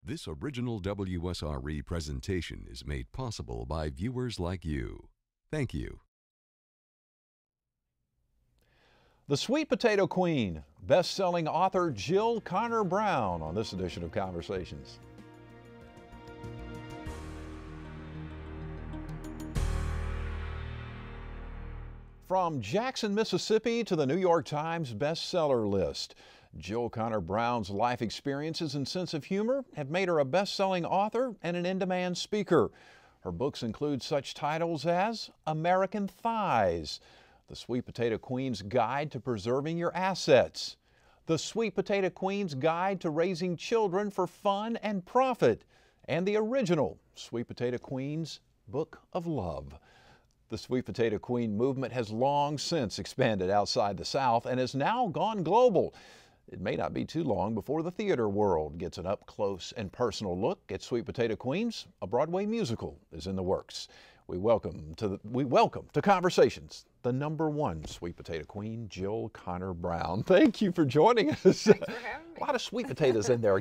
This original WSRE presentation is made possible by viewers like you. Thank you. The Sweet Potato Queen, best-selling author Jill Conner Browne on this edition of Conversations. From Jackson, Mississippi to the New York Times bestseller list, Jill Conner Browne's life experiences and sense of humor have made her a best-selling author and an in-demand speaker. Her books include such titles as American Thighs, The Sweet Potato Queen's Guide to Preserving Your Assets, The Sweet Potato Queen's Guide to Raising Children for Fun and Profit, and the original Sweet Potato Queen's Book of Love. The Sweet Potato Queen movement has long since expanded outside the South and has now gone global. It may not be too long before the theater world gets an up-close and personal look at Sweet Potato Queens. A Broadway musical is in the works. We welcome to Conversations the #1 Sweet Potato Queen, Jill Conner Browne. Thank you for joining us. Thanks for having me. A lot of sweet potatoes in there.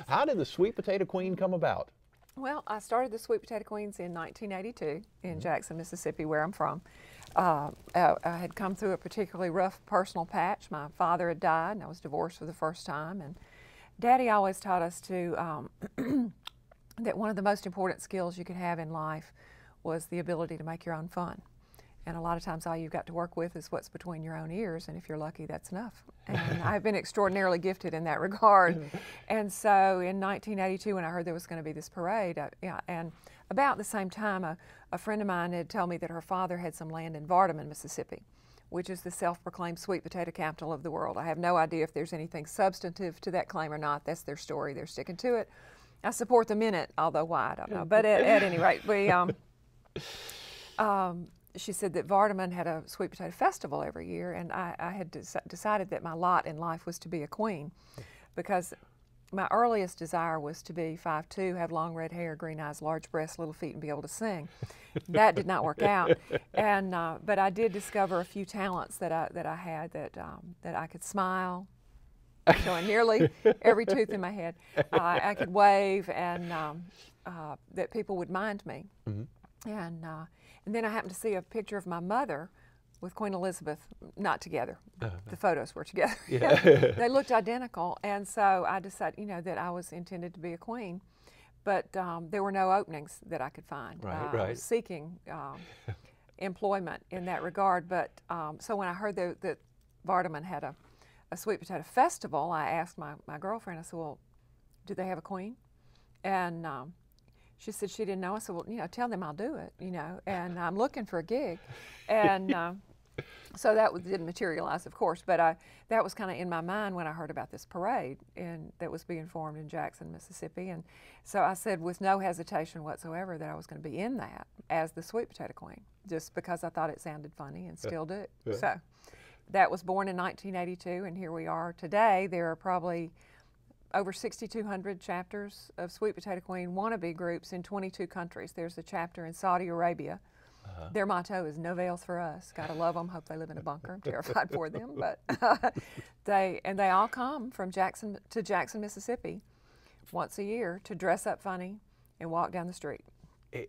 How did the Sweet Potato Queen come about? Well, I started the Sweet Potato Queens in 1982 in Jackson, Mississippi, where I'm from. I had come through a particularly rough personal patch. My father had died, and I was divorced for the first time. And Daddy always taught us to that one of the most important skills you could have in life was the ability to make your own fun. And a lot of times all you've got to work with is what's between your own ears, and if you're lucky, that's enough. And I've been extraordinarily gifted in that regard. And so in 1982, when I heard there was going to be this parade, and about the same time, a friend of mine had told me that her father had some land in Vardaman, Mississippi, which is the self-proclaimed sweet potato capital of the world. I have no idea if there's anything substantive to that claim or not. That's their story. They're sticking to it. I support them in it, although why, I don't know. But at any rate, she said that Vardaman had a sweet potato festival every year, and I had decided that my lot in life was to be a queen, because my earliest desire was to be 5'2", have long red hair, green eyes, large breasts, little feet, and be able to sing. That did not work out, and but I did discover a few talents that I had, that I could smile, showing nearly every tooth in my head. I could wave, and that people would mind me. And then I happened to see a picture of my mother with Queen Elizabeth, not together. The photos were together. They looked identical, and so I decided, that I was intended to be a queen, but there were no openings that I could find. I was seeking employment in that regard, but so when I heard that Vardaman had a sweet potato festival, I asked my girlfriend, I said, well, do they have a queen? And she said she didn't know. I said, well, tell them I'll do it, and I'm looking for a gig. And so that didn't materialize, of course, but that was kind of in my mind when I heard about this parade that was being formed in Jackson, Mississippi. And so I said with no hesitation whatsoever that I was going to be in that as the Sweet Potato Queen, just because I thought it sounded funny and still do. So that was born in 1982, and here we are today. There are probably over 6,200 chapters of Sweet Potato Queen wannabe groups in 22 countries. There's a chapter in Saudi Arabia. Their motto is "No veils for us." Gotta love them. Hope they live in a bunker. I'm terrified for them, but they all come from Jackson to Jackson, Mississippi, once a year to dress up funny and walk down the street.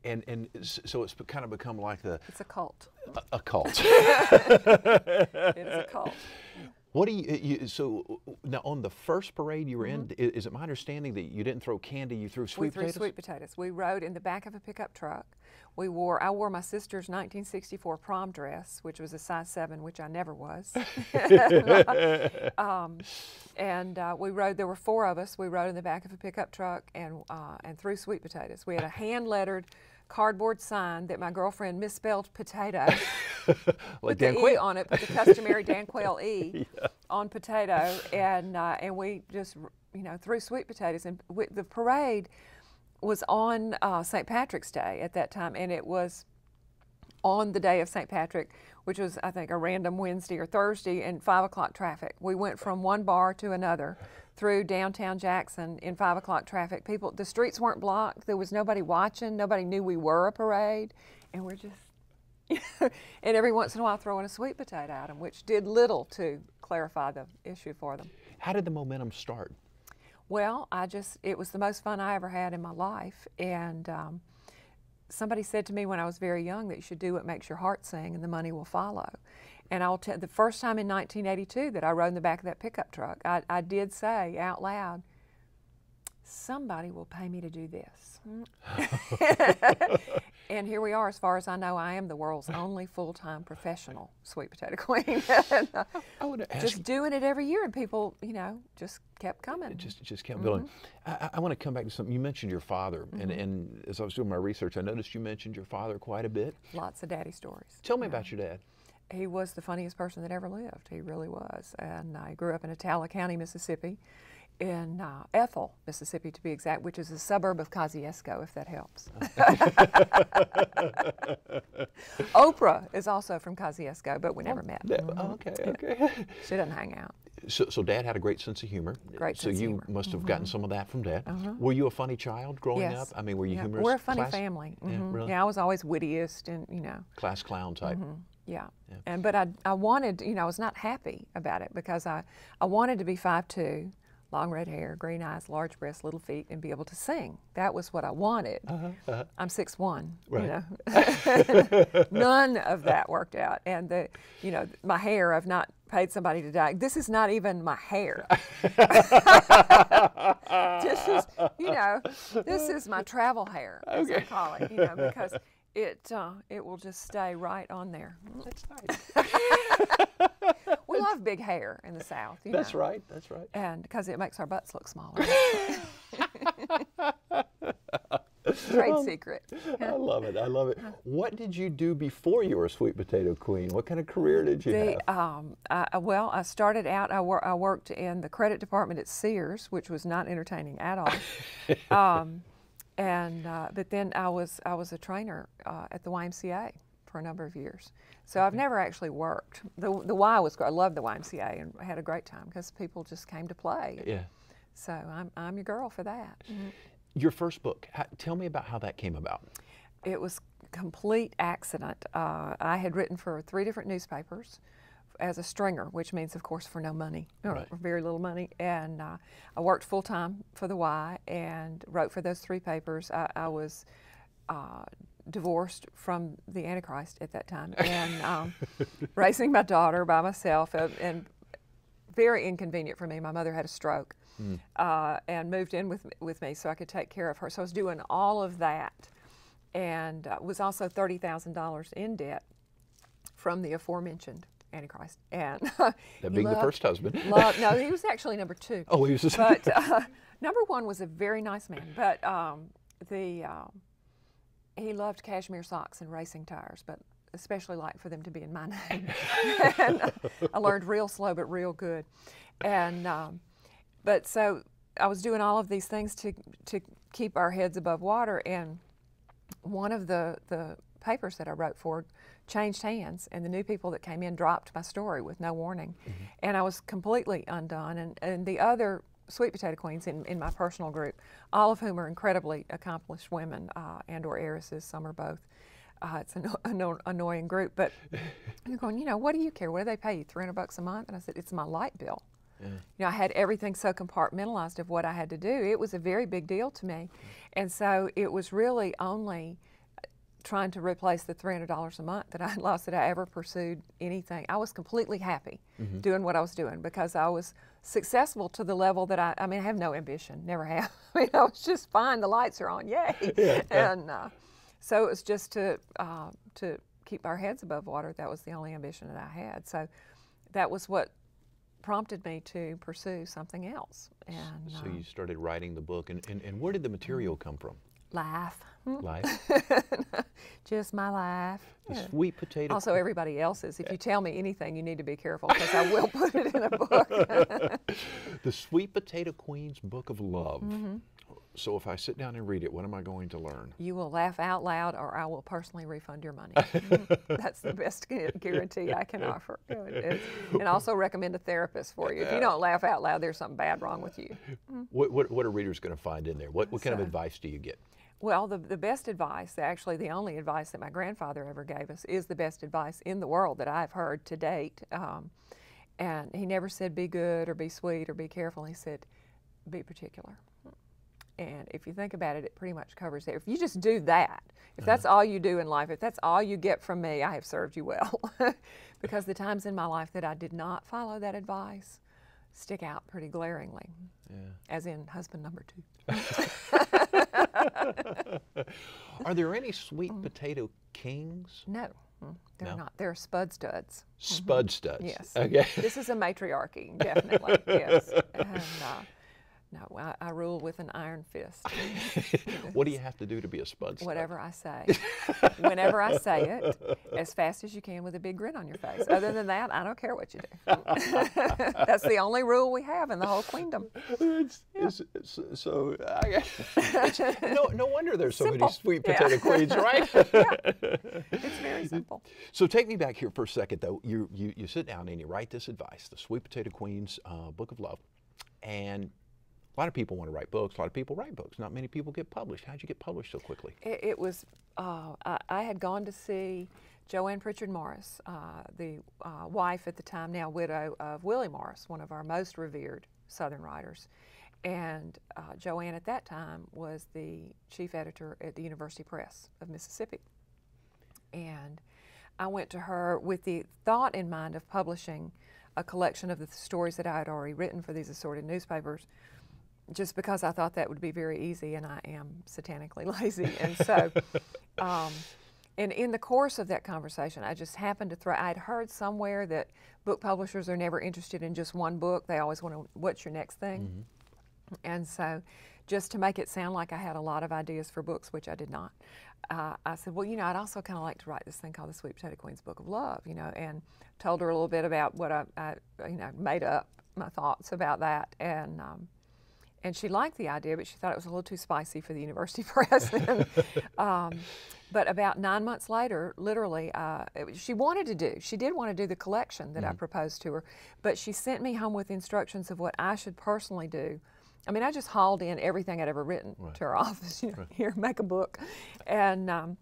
And so it's kind of become like It's a cult. A cult. It is a cult. What do so now on the first parade you were in, is it my understanding that you didn't throw candy, you threw sweet potatoes? We threw sweet potatoes. We rode in the back of a pickup truck. I wore my sister's 1964 prom dress, which was a size 7, which I never was. And we rode, there were 4 of us, we rode in the back of a pickup truck and threw sweet potatoes. We had a hand-lettered cardboard sign that my girlfriend misspelled potato. Put the E on it, put the customary Dan Quayle E on potato, and we just threw sweet potatoes. And the parade was on St. Patrick's Day at that time, and it was on the day of St. Patrick, which was I think a random Wednesday or Thursday, in 5 o'clock traffic. We went from one bar to another through downtown Jackson in 5 o'clock traffic. The streets weren't blocked. There was nobody watching. Nobody knew we were a parade, and we're just and every once in a while throwing a sweet potato at them, which did little to clarify the issue for them. How did the momentum start? Well, it was the most fun I ever had in my life. And somebody said to me when I was very young that you should do what makes your heart sing and the money will follow. And I'll tell the first time in 1982 that I rode in the back of that pickup truck, I did say out loud, somebody will pay me to do this. And here we are. As far as I know, I am the world's only full-time professional sweet potato queen. And, I want to ask just doing it every year, and people, you know, just kept coming. It just kept building. I want to come back to something. You mentioned your father, and as I was doing my research, I noticed you mentioned your father quite a bit. Lots of daddy stories. Tell me about your dad. He was the funniest person that ever lived. He really was. And I grew up in Attala County, Mississippi, in Ethel, Mississippi to be exact, which is a suburb of Kosciuszko, if that helps. Oprah is also from Kosciuszko, but we never met. Okay, okay. She doesn't hang out. So Dad had a great sense of humor. Great sense of humor. So you must have gotten some of that from Dad. Were you a funny child growing up? I mean, were you humorous? We're a funny family. Yeah, really? Yeah, I was always wittiest and, you know. Class clown type. Yeah. But I wanted, you know, I was not happy about it because I wanted to be 5'2", long red hair, green eyes, large breasts, little feet, and be able to sing. That was what I wanted. I'm 6'1", right. you know. None of that worked out. And you know, my hair, I've not paid somebody to dye. This is not even my hair. This is, you know, this is my travel hair, as I call it, you know, because it will just stay right on there. That's nice. We love big hair in the South. You know? That's right. That's right. And because it makes our butts look smaller. Trade secret. I love it. I love it. What did you do before you were a sweet potato queen? What kind of career did you have? Well, I started out. I worked in the credit department at Sears, which was not entertaining at all. But then I was a trainer at the YMCA for a number of years. So I've never actually worked. The Y was great. I loved the YMCA and had a great time because people just came to play. Yeah. So I'm your girl for that. Your first book, tell me about how that came about. It was complete accident. I had written for 3 different newspapers as a stringer, which means, of course, for no money, or very little money. And I worked full-time for the Y and wrote for those 3 papers. I was divorced from the Antichrist at that time and raising my daughter by myself, and very inconvenient for me. My mother had a stroke and moved in with me so I could take care of her. So I was doing all of that and was also $30,000 in debt from the aforementioned Antichrist. And that being the first husband. No, he was actually number 2. Oh, he was just... But number 1 was a very nice man, but he loved cashmere socks and racing tires, but especially liked for them to be in my name. And I learned real slow but real good. And but so I was doing all of these things to keep our heads above water, and one of the papers that I wrote for changed hands, and the new people that came in dropped my story with no warning. And I was completely undone, and the other sweet potato queens in my personal group, all of whom are incredibly accomplished women and or heiresses, some are both. It's an annoying group, but you're going, you know, what do you care? What do they pay you, $300 a month? And I said, it's my light bill. You know, I had everything so compartmentalized of what I had to do. It was a very big deal to me. And so it was really only trying to replace the $300 a month that I lost that I ever pursued anything. I was completely happy doing what I was doing because I was successful to the level that I mean, I have no ambition, never have. I mean, I was just fine, the lights are on, yay. And so it was just to keep our heads above water. That was the only ambition that I had. So that was what prompted me to pursue something else. And so you started writing the book, and where did the material come from? Life. Life? Just my life. The sweet potato. Also everybody else's. If you tell me anything, you need to be careful because I will put it in a book. The Sweet Potato Queen's Book of Love. So if I sit down and read it, what am I going to learn? You will laugh out loud, or I will personally refund your money. That's the best guarantee I can offer. And also recommend a therapist for you. If you don't laugh out loud, there's something bad wrong with you. What are readers going to find in there? What kind of advice do you get? Well, the best advice, actually the only advice that my grandfather ever gave us, is the best advice in the world that I've heard to date. And he never said be good or be sweet or be careful. He said, be particular. And if you think about it, it pretty much covers it. If you just do that, if that's all you do in life, if that's all you get from me, I have served you well. Because the times in my life that I did not follow that advice stick out pretty glaringly, as in husband number 2. Are there any sweet potato kings? No, they're not. They're spud studs. Spud studs? Yes. Okay. This is a matriarchy, definitely, yes. And, no, I rule with an iron fist. What do you have to do to be a spud stud? Whatever I say. Whenever I say it, as fast as you can with a big grin on your face. Other than that, I don't care what you do. That's the only rule we have in the whole queendom. No wonder there's so Simple. many sweet potato queens, right? It's very simple. So take me back here for a second, though. You sit down and you write this advice, the Sweet Potato Queen's Book of Love, and a lot of people want to write books. A lot of people write books. Not many people get published. How'd you get published so quickly? It was, I had gone to see Joanne Pritchard Morris, the wife at the time, now widow of Willie Morris, one of our most revered Southern writers. And Joanne at that time was the chief editor at the University Press of Mississippi. And I went to her with the thought in mind of publishing a collection of the stories that I had already written for these assorted newspapers, just because I thought that would be very easy, and I am satanically lazy. And so, and in the course of that conversation, I just happened to I'd heard somewhere that book publishers are never interested in just one book. They always want to, what's your next thing? And so, just to make it sound like I had a lot of ideas for books, which I did not, I said, well, I'd also kind of like to write this thing called the Sweet Potato Queen's Book of Love, and told her a little bit about what I made up my thoughts about that. And she liked the idea, but she thought it was a little too spicy for the University Press. But about 9 months later, literally, she did want to do the collection that I proposed to her, but she sent me home with instructions of what I should personally do. I mean, I just hauled in everything I'd ever written to her office, here, make a book. And,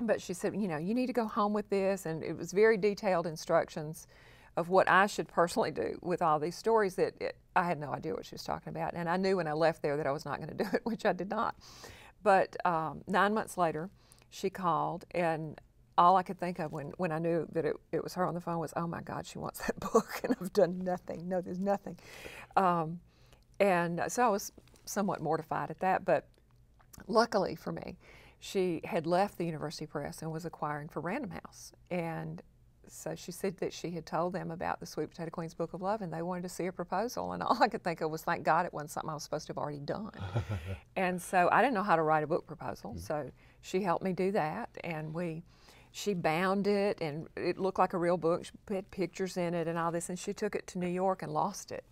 but she said, you need to go home with this, and it was very detailed instructions of what I should personally do with all these stories that I had no idea what she was talking about. And I knew when I left there that I was not going to do it, which I did not. But 9 months later, she called, and all I could think of when I knew that it was her on the phone was, oh my God, she wants that book, and I've done nothing. No, there's nothing. And so I was somewhat mortified at that, but luckily for me, she had left the University Press and was acquiring for Random House. And so she said that she had told them about the Sweet Potato Queen's Book of Love, and they wanted to see a proposal. And all I could think of was, thank God it wasn't something I was supposed to have already done. And so I didn't know how to write a book proposal, so she helped me do that. And she bound it, and it looked like a real book. She put pictures in it and all this, and she took it to New York and lost it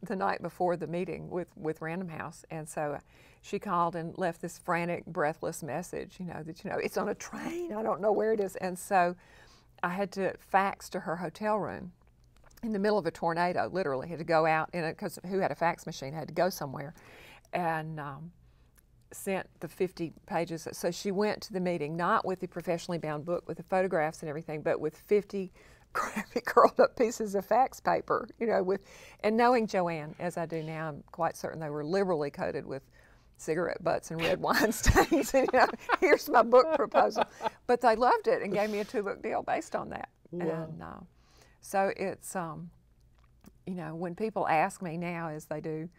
the night before the meeting with Random House. And so she called and left this frantic, breathless message, that, it's on a train, I don't know where it is. And so I had to fax to her hotel room in the middle of a tornado, literally. Had to go out, because who had a fax machine had to go somewhere, and sent the 50 pages. So she went to the meeting, not with the professionally bound book with the photographs and everything, but with 50 crappy curled up pieces of fax paper, and knowing Joanne as I do now, I'm quite certain they were liberally coated with cigarette butts and red wine stains. And, here's my book proposal. But they loved it and gave me a 2-book deal based on that. Wow. And so it's, when people ask me now, as they do,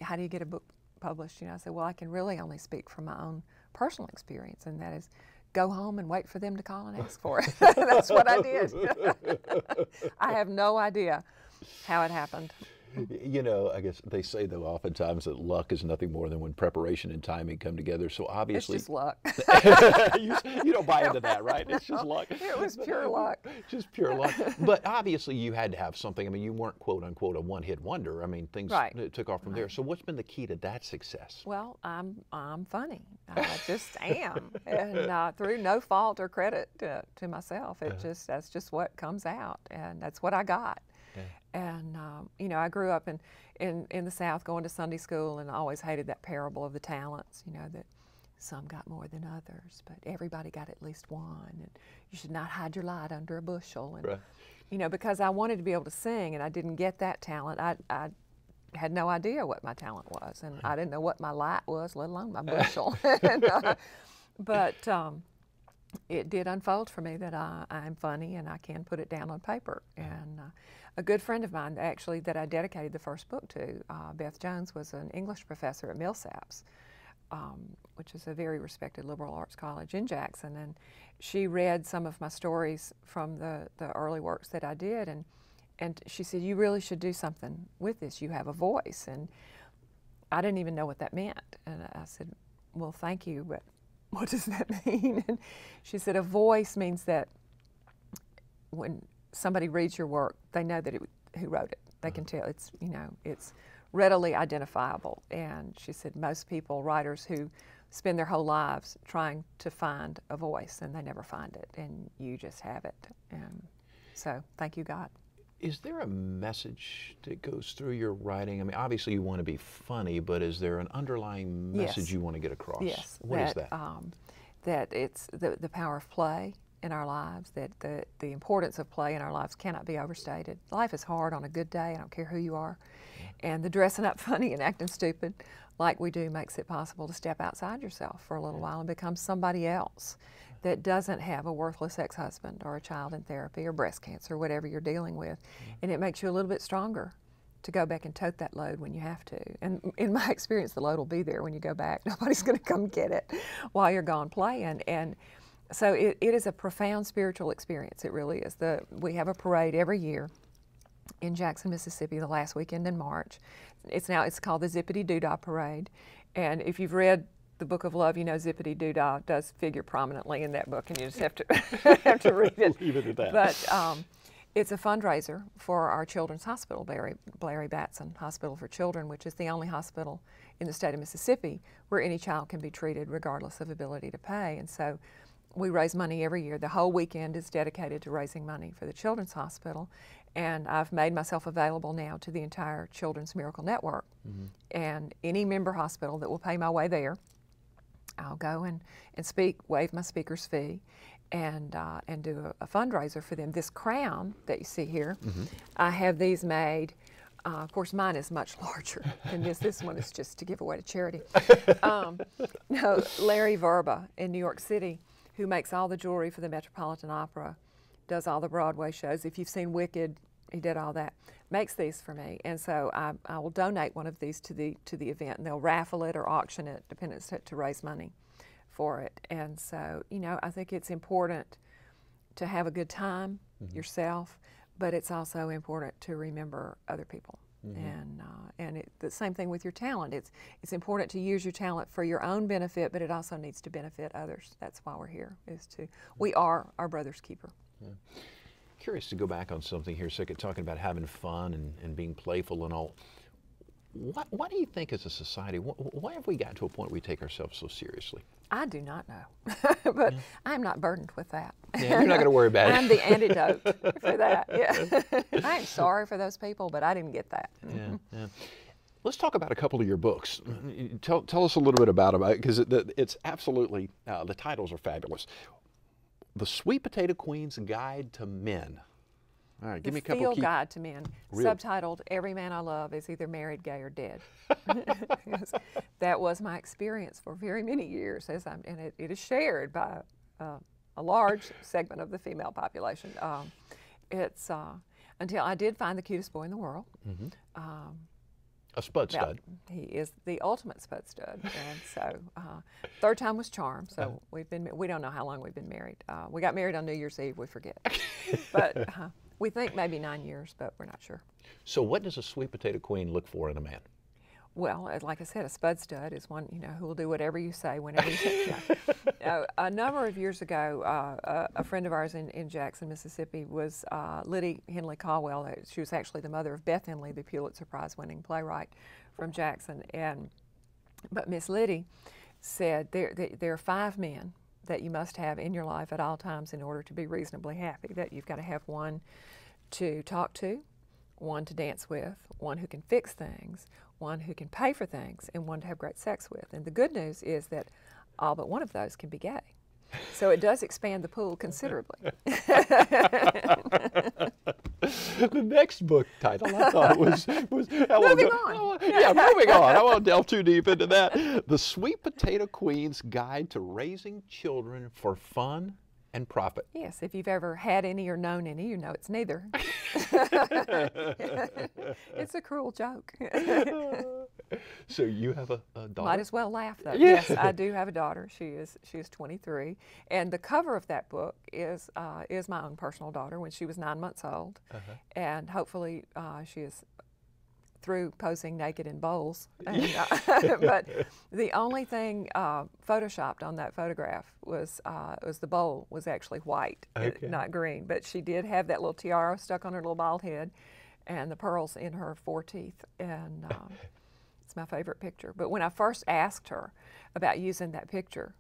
how do you get a book published? I say, well, I can really only speak from my own personal experience, and that is go home and wait for them to call and ask for it. That's what I did. I have no idea how it happened. I guess they say, though, oftentimes that luck is nothing more than when preparation and timing come together. So obviously, it's just luck. you don't buy into that, right? It's just luck. It was pure luck. Just pure luck. But obviously, you had to have something. I mean, you weren't quote unquote a one-hit wonder. I mean, things took off from there. So what's been the key to that success? Well, I'm funny. I just am, and through no fault or credit to myself, that's just what comes out, and that's what I got. And, I grew up in the South going to Sunday school, and I always hated that parable of the talents, that some got more than others, but everybody got at least one, and you should not hide your light under a bushel. And, because I wanted to be able to sing, and I didn't get that talent. I had no idea what my talent was, and I didn't know what my light was, let alone my bushel. But it did unfold for me that I'm funny and I can put it down on paper. And a good friend of mine, actually, that I dedicated the first book to, Beth Jones, was an English professor at Millsaps, which is a very respected liberal arts college in Jackson. And she read some of my stories from the early works that I did, and she said, "You really should do something with this. You have a voice." And I didn't even know what that meant. And I said, "Well, thank you, but what does that mean?" And she said, "A voice means that when somebody reads your work, they know that who wrote it. They can tell it's, you know, it's readily identifiable." And she said, most people, writers who spend their whole lives trying to find a voice, and they never find it, and you just have it. And so, thank you, God. Is there a message that goes through your writing? I mean, obviously you want to be funny, but is there an underlying message you want to get across? Yes. What is that? That it's the power of play in our lives, that the importance of play in our lives cannot be overstated. Life is hard on a good day, I don't care who you are. And the dressing up funny and acting stupid like we do makes it possible to step outside yourself for a little while and become somebody else that doesn't have a worthless ex-husband or a child in therapy or breast cancer, whatever you're dealing with. And it makes you a little bit stronger to go back and tote that load when you have to. And in my experience, the load will be there when you go back. Nobody's going to come get it while you're gone playing. And so it is a profound spiritual experience. It really is. We have a parade every year in Jackson, Mississippi, the last weekend in March. It's called the Zippity Doodah Parade. And if you've read the Book of Love, you know Zippity Doodah does figure prominently in that book, and you just have to have to read it. Leave it at that. But it's a fundraiser for our children's hospital, Blairy Batson Hospital for Children, which is the only hospital in the state of Mississippi where any child can be treated regardless of ability to pay. And so we raise money every year. The whole weekend is dedicated to raising money for the Children's Hospital. And I've made myself available now to the entire Children's Miracle Network. And any member hospital that will pay my way there, I'll go and speak, waive my speaker's fee, and do a fundraiser for them. This crown that you see here, I have these made. Of course, mine is much larger than this. This one is just to give away to charity. No, Larry Verba in New York City, who makes all the jewelry for the Metropolitan Opera, does all the Broadway shows. If you've seen Wicked, he did all that. Makes these for me, and so I will donate one of these to the event, and they'll raffle it or auction it, depending to raise money for it. And so, you know, I think it's important to have a good time yourself, but it's also important to remember other people. And the same thing with your talent. It's important to use your talent for your own benefit, but it also needs to benefit others. That's why we're here. We are our brother's keeper. Curious to go back on something here a second, talking about having fun and being playful and all. Why do you think as a society, why have we gotten to a point where we take ourselves so seriously? I do not know, but I'm not burdened with that. Yeah, you're not going to worry about it. I'm the antidote for that, yeah. I am sorry for those people, but I didn't get that. Yeah. Let's talk about a couple of your books. Tell us a little bit about them, because it's absolutely, the titles are fabulous. The Sweet Potato Queen's Guide to Men. All right, give me a couple Field Guide to Men, subtitled "Every Man I Love is Either Married, Gay, or Dead." That was my experience for very many years, and it is shared by a large segment of the female population. It's until I did find the cutest boy in the world. A spud stud. He is the ultimate spud stud, and so third time was charm. So we don't know how long we've been married. We got married on New Year's Eve. We forget, but we think maybe 9 years, but we're not sure. So, what does a sweet potato queen look for in a man? Well, like I said, a spud stud is one who will do whatever you say, whenever you say. A number of years ago, a friend of ours in Jackson, Mississippi, was Liddy Henley Caldwell. She was actually the mother of Beth Henley, the Pulitzer Prize-winning playwright from Jackson. But Miss Liddy said there are 5 men that you must have in your life at all times in order to be reasonably happy. That you've got to have one to talk to, one to dance with, one who can fix things, one who can pay for things, and one to have great sex with. And the good news is that all but one of those can be gay. So it does expand the pool considerably. The next book title I thought was Moving on. Yeah, moving on. I won't delve too deep into that. The Sweet Potato Queen's Guide to Raising Children for Fun and Profit. Yes, if you've ever had any or known any, you know it's neither. It's a cruel joke. So you have a daughter? Might as well laugh though. Yeah. Yes, I do have a daughter. She is 23, and the cover of that book is my own personal daughter when she was 9 months old, and hopefully she is through posing naked in bowls. And, but the only thing photoshopped on that photograph was the bowl was actually white, not green. But she did have that little tiara stuck on her little bald head, and the pearls in her 4 teeth, and it's my favorite picture. But when I first asked her about using that picture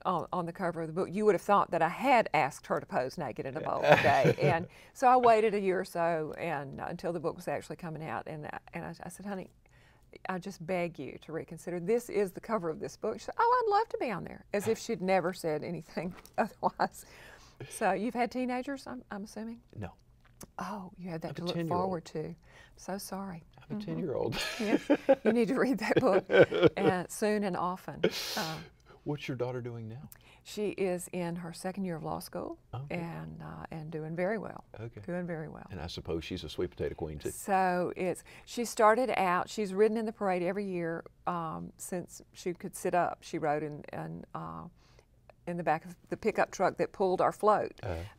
on the cover of the book, you would have thought that I had asked her to pose naked in a bowl today. And so I waited a year or so and until the book was actually coming out, and I said, honey, I just beg you to reconsider. This is the cover of this book. She said, oh, I'd love to be on there, as if she'd never said anything otherwise. So you've had teenagers, I'm assuming? No. Oh, you had that to look forward to. I'm so sorry. I'm a 10-year-old. Yes, you need to read that book soon and often. What's your daughter doing now? She is in her 2nd year of law school, and doing very well. Okay. Doing very well. And I suppose she's a sweet potato queen too. So she started out. She's ridden in the parade every year since she could sit up. She rode in the back of the pickup truck that pulled our float,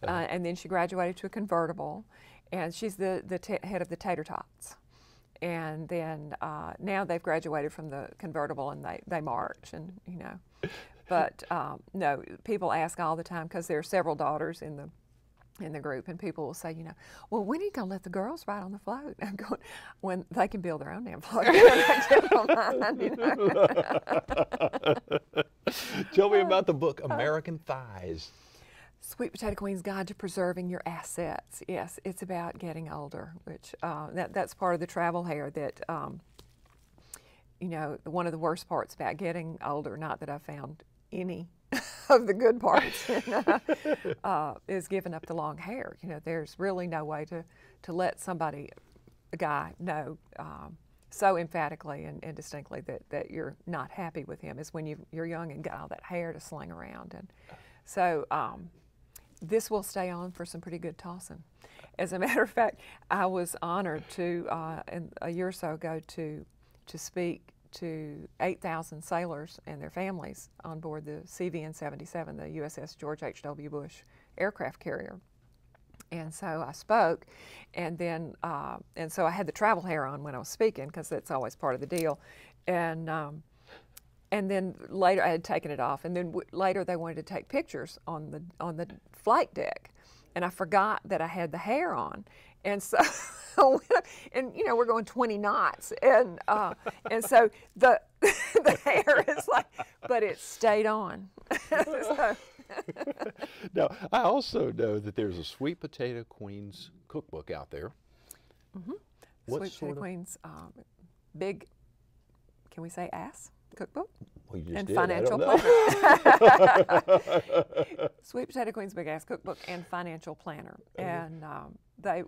and then she graduated to a convertible, and she's the head of the Tater Tots. And then now they've graduated from the convertible and they march, and you know. But no, people ask all the time, because there are several daughters in the group, and people will say, you know, well, when are you going to let the girls ride on the float? I'm going, when they can build their own damn float. Tell me about the book, American Thighs. Sweet Potato Queen's Guide to Preserving Your Assets. Yes, it's about getting older, which that's part of the travel hair that, you know, one of the worst parts about getting older, not that I found any of the good parts, is giving up the long hair. You know, there's really no way to let somebody, a guy, know so emphatically and distinctly that you're not happy with him is when you're young and got all that hair to sling around. And so this will stay on for some pretty good tossing. As a matter of fact, I was honored to, a year or so ago, to speak to 8,000 sailors and their families on board the CVN-77, the USS George H.W. Bush aircraft carrier. And so I spoke, and then and so I had the travel hair on when I was speaking, because that's always part of the deal. And then later I had taken it off, and then later they wanted to take pictures on the flight deck, and I forgot that I had the hair on, and so and you know, we're going 20 knots, and so the hair is like, but it stayed on. So, now, I also know that there's a Sweet Potato Queen's cookbook out there. Sweet Potato Queen's big, can we say ass? Cookbook? Well, you just and did. financial planner. Sweet Potato Queen's Big Ass Cookbook and Financial Planner. And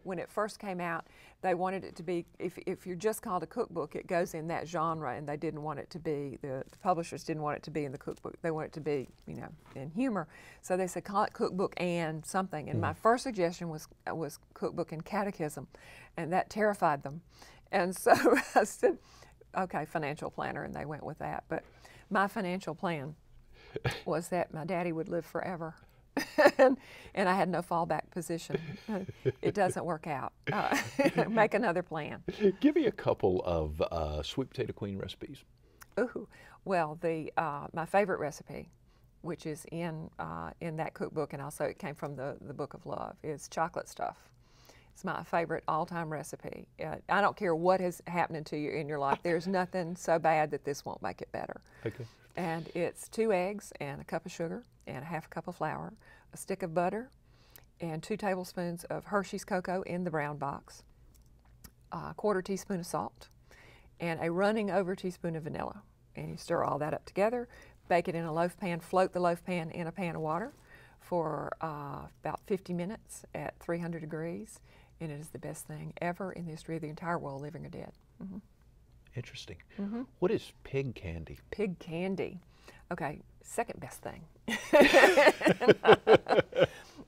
when it first came out, they wanted it to be, if you're just called a cookbook, it goes in that genre, and they didn't want it to be, the publishers didn't want it to be in the cookbook. They want it to be, you know, in humor. So they said, call it cookbook and something. And my first suggestion was cookbook and catechism, and that terrified them. And so I said, okay, financial planner, and they went with that. But my financial plan was that my daddy would live forever, and I had no fallback position. It doesn't work out. Make another plan. Give me a couple of Sweet Potato Queen recipes. Ooh, well, my favorite recipe, which is in that cookbook, and also it came from the Book of Love, is chocolate stuff. It's my favorite all-time recipe. I don't care what is happening to you in your life. There's nothing so bad that this won't make it better. Okay. And it's 2 eggs and a cup of sugar and a half a cup of flour, a stick of butter, and 2 tablespoons of Hershey's cocoa in the brown box, a 1/4 teaspoon of salt, and a running over teaspoon of vanilla. And you stir all that up together, bake it in a loaf pan, float the loaf pan in a pan of water for about 50 minutes at 300 degrees, and it is the best thing ever in the history of the entire world, living or dead. Interesting. What is pig candy? Pig candy. Okay, second best thing.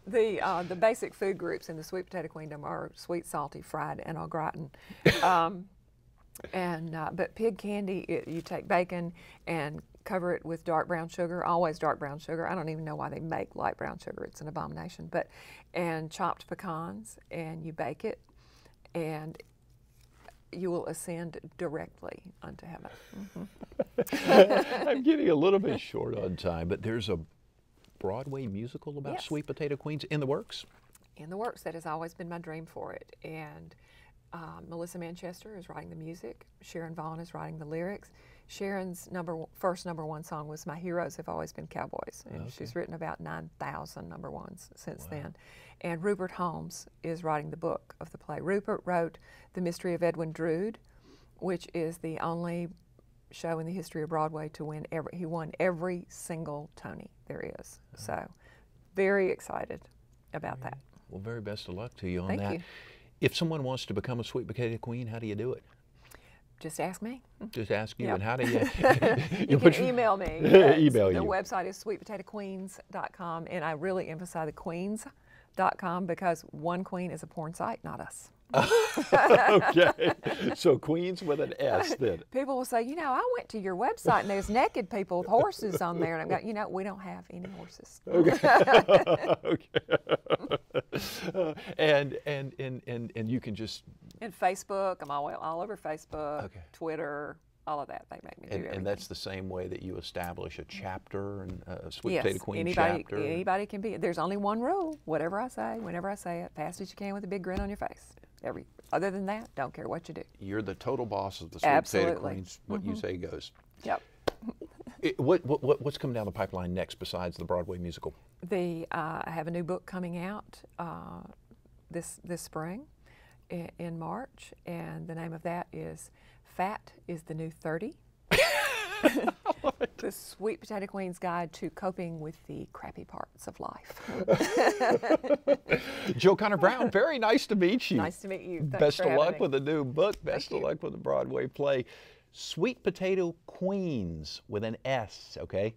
The basic food groups in the sweet potato queendom are sweet, salty, fried, and au gratin. But pig candy, you take bacon and cover it with dark brown sugar, always dark brown sugar. I don't even know why they make light brown sugar. It's an abomination. And chopped pecans, and you bake it, and you will ascend directly unto heaven. I'm getting a little bit short on time, but there's a Broadway musical about Yes. sweet potato queens in the works? In the works. That has always been my dream for it. And Melissa Manchester is writing the music. Sharon Vaughn is writing the lyrics. Sharon's first number one song was "My Heroes Have Always Been Cowboys," and she's written about 9,000 number ones since then. And Rupert Holmes is writing the book of the play. Rupert wrote The Mystery of Edwin Drood, which is the only show in the history of Broadway to win he won every single Tony there is. So very excited about that. Well, very best of luck to you on Thank that. you. If someone wants to become a sweet potato queen, how do you do it? Just ask me. Just ask you, Yep. and how do you? You can email me. Email The you. website is sweetpotatoqueens.com, and I really emphasize the queens.com because one queen is a porn site, not us. Okay, so queens with an S then. People will say, I went to your website and there's naked people with horses on there, and I'm going, we don't have any horses. And you can just. And Facebook, I'm all over Facebook, Okay. Twitter, all of that. They make me do everything. And that's the same way that you establish a chapter and a sweet Yes, potato queen anybody, chapter. anybody can be. There's only one rule: whatever I say, whenever I say it, fast as you can with a big grin on your face. Other than that, don't care what you do. You're the total boss of the sweet Absolutely. potato queens. What you say goes. Yep. What's coming down the pipeline next besides the Broadway musical? I have a new book coming out this spring in March, and the name of that is "Fat is the New 30." The Sweet Potato Queen's Guide to Coping with the Crappy Parts of Life. Jill Conner Browne, very nice to meet you. Nice to meet you. Thanks Best for of having luck me. with the new book. Best Thank of you. luck with the Broadway play. Sweet Potato Queens with an S, okay?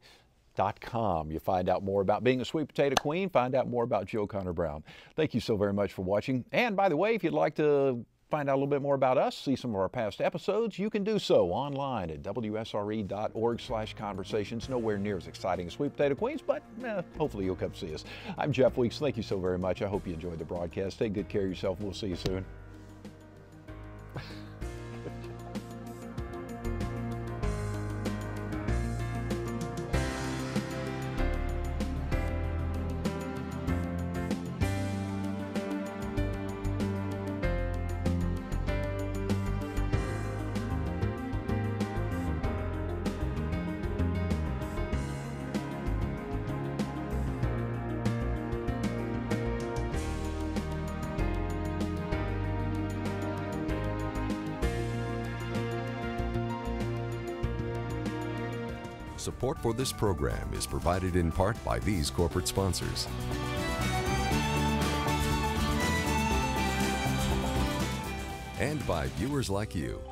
.com. You find out more about being a sweet potato queen, find out more about Jill Conner Browne. Thank you so very much for watching. And by the way, if you'd like to find out a little bit more about us, see some of our past episodes, you can do so online at WSRE.org/conversations. Nowhere near as exciting as Sweet Potato Queens, but hopefully you'll come see us. I'm Jeff Weeks. Thank you so very much. I hope you enjoyed the broadcast. Take good care of yourself. We'll see you soon. Support for this program is provided in part by these corporate sponsors. And by viewers like you.